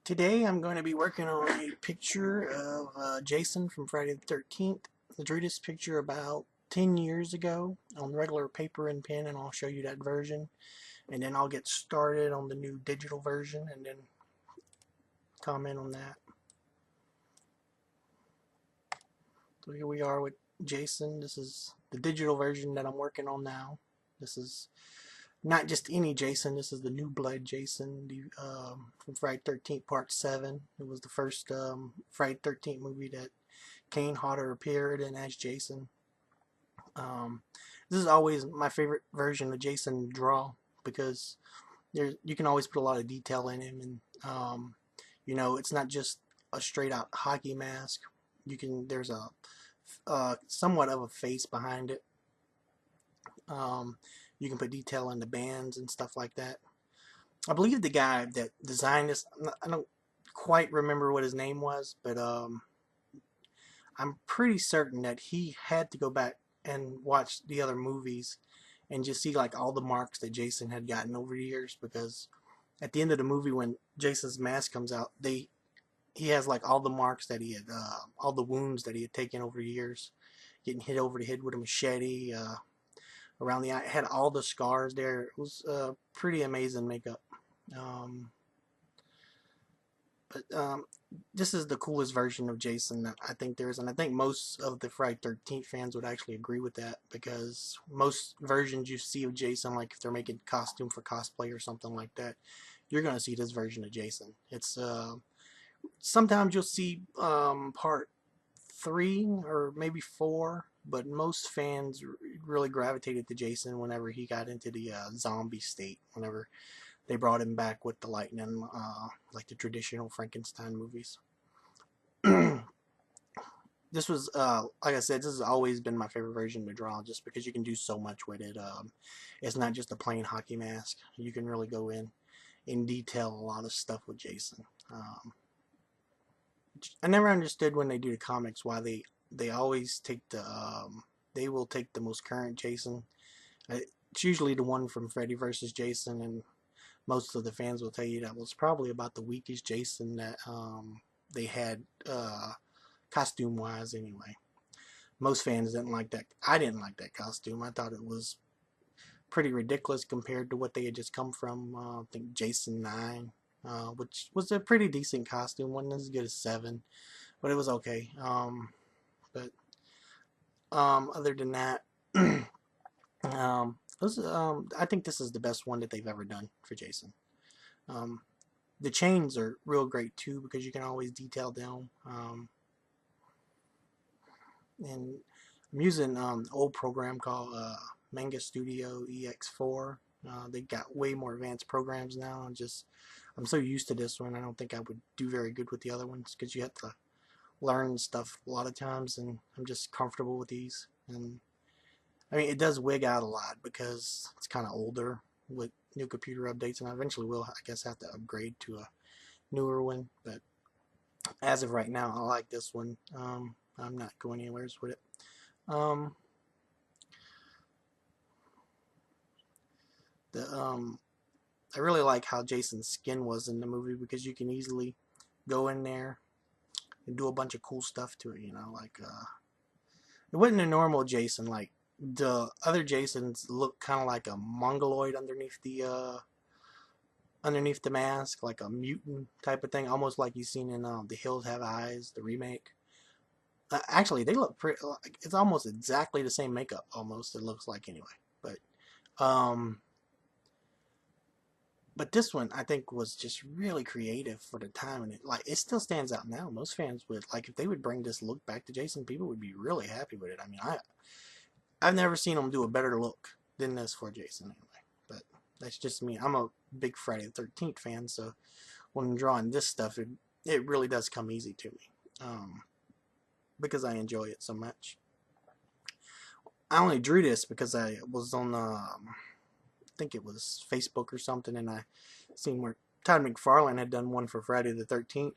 Today I'm going to be working on a picture of Jason from Friday the 13th. I drew this picture about 10 years ago on regular paper and pen, and I'll show you that version. And then I'll get started on the new digital version and then comment on that. So here we are with Jason. This is the digital version that I'm working on now. This is not just any Jason. This is the New Blood Jason from Friday 13th Part 7. It was the first Friday 13th movie that Kane Hodder appeared in as Jason. This is always my favorite version of Jason to draw because you can always put a lot of detail in him, and it's not just a straight out hockey mask. There's a somewhat of a face behind it. You can put detail in the bands and stuff like that. I believe the guy that designed this, I don't quite remember what his name was, but I'm pretty certain that he had to go back and watch the other movies and just see like all the marks that Jason had gotten over the years, because at the end of the movie when Jason's mask comes out, he has like all the marks that he had, all the wounds that he had taken over the years, getting hit over the head with a machete, around the eye, had all the scars there. It was pretty amazing makeup. Um, but this is the coolest version of Jason that I think there is, and I think most of the Friday 13th fans would actually agree with that, because most versions you see of Jason, like if they're making costume for cosplay or something like that, you're gonna see this version of Jason. It's sometimes you'll see part 3 or maybe 4, but most fans really gravitated to Jason whenever he got into the zombie state, whenever they brought him back with the lightning, like the traditional Frankenstein movies. This was, like I said, this has always been my favorite version to draw, just because you can do so much with it. It's not just a plain hockey mask. You can really go in detail a lot of stuff with Jason. I never understood when they do the comics why they always take they will take the most current Jason. It's usually the one from Freddy vs. Jason, and most of the fans will tell you that was probably about the weakest Jason that they had, costume wise anyway. Most fans didn't like that. I didn't like that costume. I thought it was pretty ridiculous compared to what they had just come from. I think Jason 9, which was a pretty decent costume. Wasn't as good as 7, but it was okay. But other than that, I think this is the best one that they've ever done for Jason. The chains are real great too, because you can always detail them. And I'm using an old program called Manga Studio EX4. They got way more advanced programs now. I'm so used to this one. I don't think I would do very good with the other ones, because you have to learn stuff a lot of times, and I'm just comfortable with these. And I mean, it does wig out a lot because it's kind of older with new computer updates, and I eventually will, I guess, have to upgrade to a newer one. But as of right now, I like this one. I'm not going anywhere with it. I really like how Jason's skin was in the movie, because you can easily go in there and do a bunch of cool stuff to it. Like it wasn't a normal Jason. Like the other Jasons look kind of like a mongoloid underneath the mask, like a mutant type of thing, almost like you've seen in The Hills Have Eyes, the remake. Actually, they look pretty. It's almost exactly the same makeup. Almost, it looks like anyway. Um, but this one I think was just really creative for the time, and it still stands out now. Most fans would like, if they would bring this look back to Jason, people would be really happy with it. I mean, I've never seen them do a better look than this for Jason anyway. But that's just me. I'm a big Friday the 13th fan, so when I'm drawing this stuff, it really does come easy to me, because I enjoy it so much. I only drew this because I was on, I think it was Facebook or something, and I seen where Todd McFarlane had done one for Friday the 13th,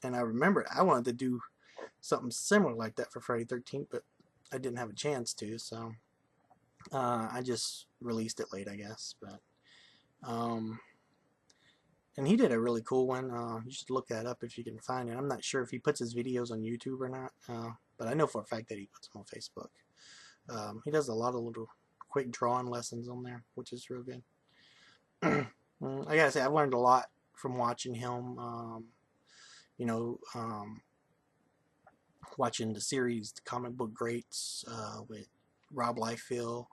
and I remembered I wanted to do something similar like that for Friday the 13th, but I didn't have a chance to, so I just released it late, I guess. But And he did a really cool one. You should look that up if you can find it. I'm not sure if he puts his videos on YouTube or not, but I know for a fact that he puts them on Facebook. He does a lot of little quick drawing lessons on there, which is real good. I gotta say, I've learned a lot from watching him. You know, watching the series, the comic book greats, with Rob Liefeld,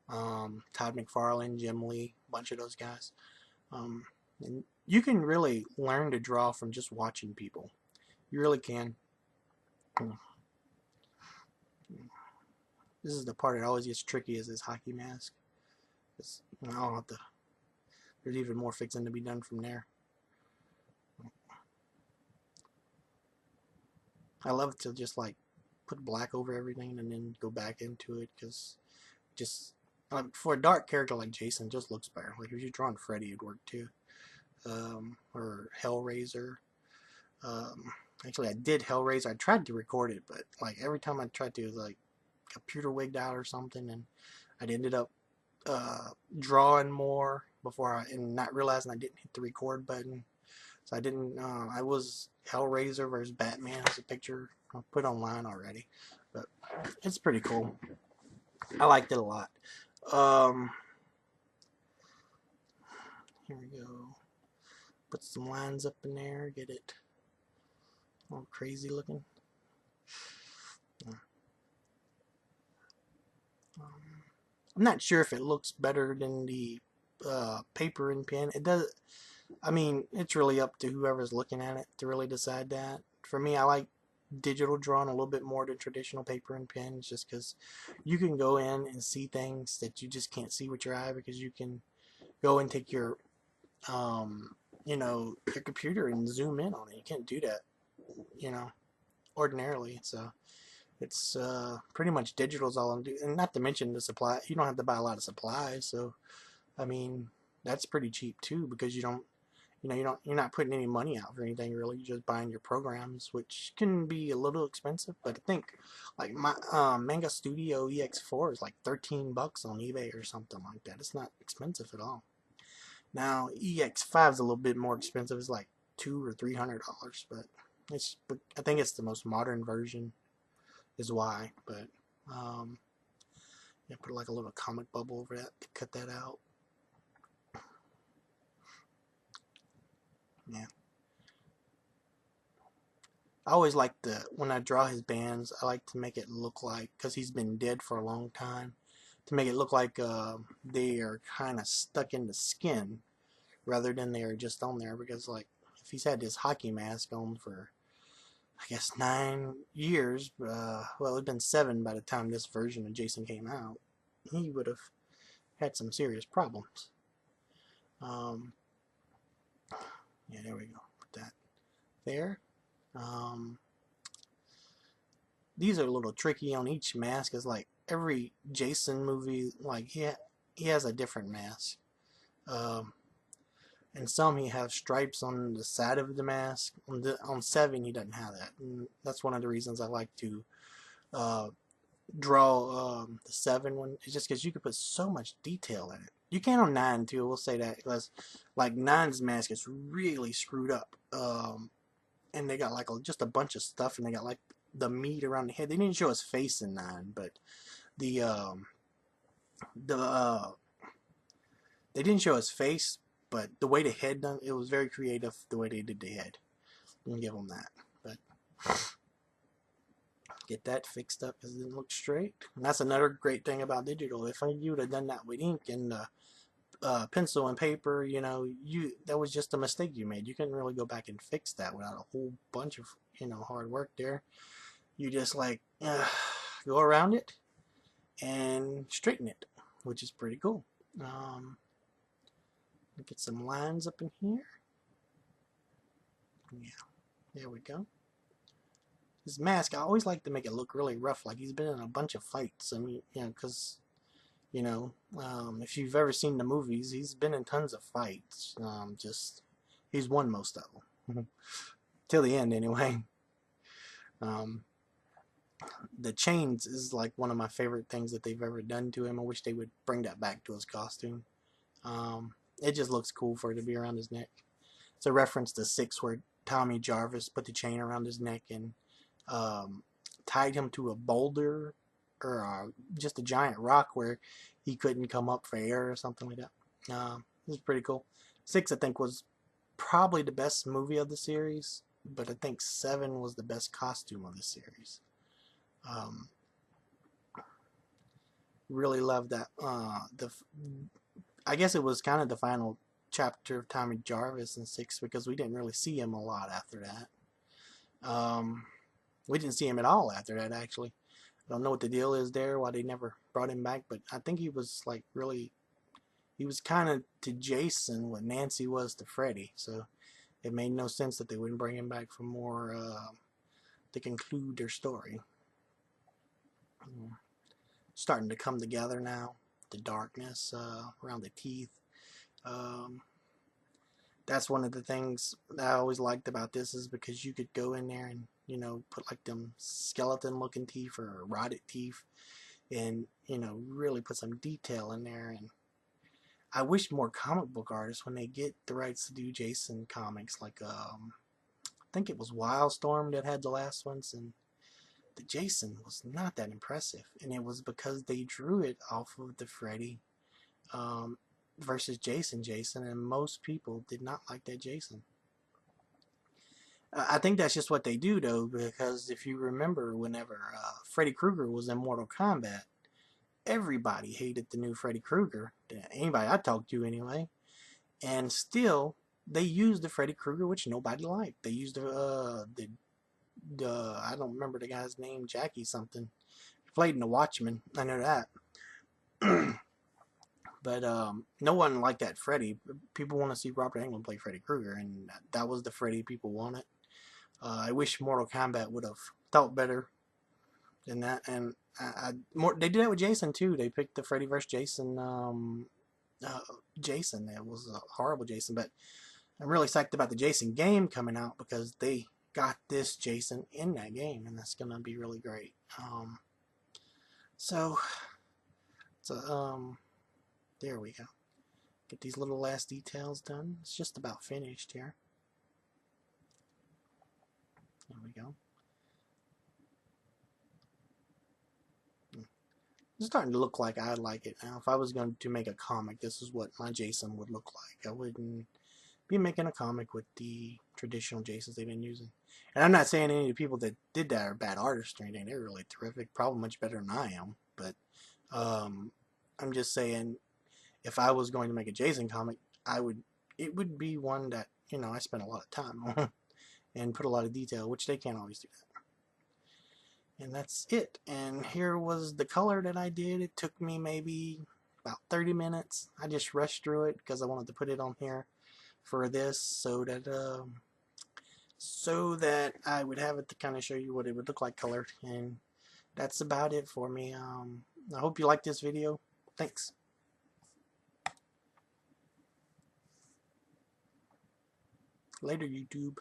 Todd McFarlane, Jim Lee, a bunch of those guys. And you can really learn to draw from just watching people. You really can. This is the part that always gets tricky, is this hockey mask. I'll have to, there's even more fixing to be done from there. I love to just like put black over everything and then go back into it, because just for a dark character like Jason, just looks better. Like if you're drawing Freddy, it'd work too, or Hellraiser. Actually, I did Hellraiser. I tried to record it, but like every time I tried to, it was like computer wigged out or something, and I ended up drawing more before and not realizing I didn't hit the record button. So I didn't. I was Hellraiser versus Batman. It's a picture I put online already, but it's pretty cool. I liked it a lot. Here we go. Put some lines up in there. Get it all crazy looking. I'm not sure if it looks better than the paper and pen. It does. I mean, it's really up to whoever's looking at it to really decide that. For me, I like digital drawing a little bit more than traditional paper and pen, just because you can go in and see things that you just can't see with your eye, because you can go and take your your computer and zoom in on it. You can't do that, ordinarily. So it's pretty much digital is all I'm doing, and not to mention the supply. You don't have to buy a lot of supplies, so I mean that's pretty cheap too, because you're not putting any money out for anything really. You're just buying your programs, which can be a little expensive, but I think like my Manga Studio EX4 is like $13 on eBay or something like that. It's not expensive at all. Now EX5 is a little bit more expensive. It's like $200 or $300, but I think it's the most modern version, is why. But yeah, put like a little comic bubble over that to cut that out. Yeah. I always like when I draw his bands, I like to make it look like, because he's been dead for a long time, to make it look like they are kind of stuck in the skin rather than they are just on there. Because like if he's had this hockey mask on for, I guess, 9 years, well, it'd been 7 by the time this version of Jason came out, he would have had some serious problems. Yeah, there we go. Put that there. These are a little tricky on each mask. Is like every Jason movie, like he has a different mask. And some he has stripes on the side of the mask. On 7 he doesn't have that. And that's one of the reasons I like to draw the 7 one. It's just because you can put so much detail in it. You can on 9 too. We'll say that, because like 9's mask is really screwed up. And they got like just a bunch of stuff, and they got like the meat around the head. They didn't show his face in 9, but they didn't show his face, but the way the head done, it was very creative the way they did the head. I'm gonna give them that. But get that fixed up because it didn't look straight. And that's another great thing about digital. If you would have done that with ink and pencil and paper, that was just a mistake you made. You couldn't really go back and fix that without a whole bunch of hard work there. You just like go around it and straighten it, which is pretty cool. Get some lines up in here. Yeah, there we go. His mask, I always like to make it look really rough, like he's been in a bunch of fights. I mean, because if you've ever seen the movies, he's been in tons of fights. He's won most of them till the end, anyway. The chains is like one of my favorite things that they've ever done to him. I wish they would bring that back to his costume. It just looks cool for it to be around his neck. It's a reference to Six, where Tommy Jarvis put the chain around his neck and tied him to a boulder or just a giant rock where he couldn't come up for air or something like that. It was pretty cool. 6, I think, was probably the best movie of the series, but I think 7 was the best costume of the series. Really loved that. I guess it was kind of the final chapter of Tommy Jarvis in 6, because we didn't really see him a lot after that. We didn't see him at all after that, actually. I don't know what the deal is there, why they never brought him back, but I think he was like he was kind of to Jason what Nancy was to Freddy, so it made no sense that they wouldn't bring him back for more to conclude their story. Starting to come together now, the darkness around the teeth. That's one of the things that I always liked about this, is because you could go in there and, you know, put like them skeleton looking teeth or rotted teeth, and, you know, really put some detail in there. And I wish more comic book artists, when they get the rights to do Jason comics, like I think it was Wildstorm that had the last ones, and the Jason was not that impressive, and it was because they drew it off of the Freddy versus Jason, and most people did not like that Jason. I think that's just what they do, though, because if you remember, whenever Freddy Krueger was in Mortal Kombat, everybody hated the new Freddy Krueger, anybody I talked to anyway, and still they used the Freddy Krueger, which nobody liked. They used the I don't remember the guy's name, Jackie something. He played in The Watchmen, I know that. But no one liked that Freddy. People want to see Robert Englund play Freddy Krueger, and that was the Freddy people wanted. I wish Mortal Kombat would have thought better than that. And they did that with Jason too. They picked the Freddy vs. Jason. Jason. It was a horrible Jason, but I'm really psyched about the Jason game coming out, because they got this Jason in that game, and that's gonna be really great. So there we go. Get these little last details done. It's just about finished here. There we go. It's starting to look like I like it now. If I was going to make a comic, this is what my Jason would look like. I wouldn't be making a comic with the traditional Jasons they've been using. And I'm not saying any of the people that did that are bad artists or anything. They're really terrific. Probably much better than I am. But I'm just saying, if I was going to make a Jason comic, it would be one that, you know, I spent a lot of time on and put a lot of detail, which they can't always do that. And that's it. And here was the color that I did. It took me maybe about 30 minutes. I just rushed through it because I wanted to put it on here for this, so that I would have it to kind of show you what it would look like colored. And that's about it for me. I hope you liked this video. Thanks. Later, YouTube.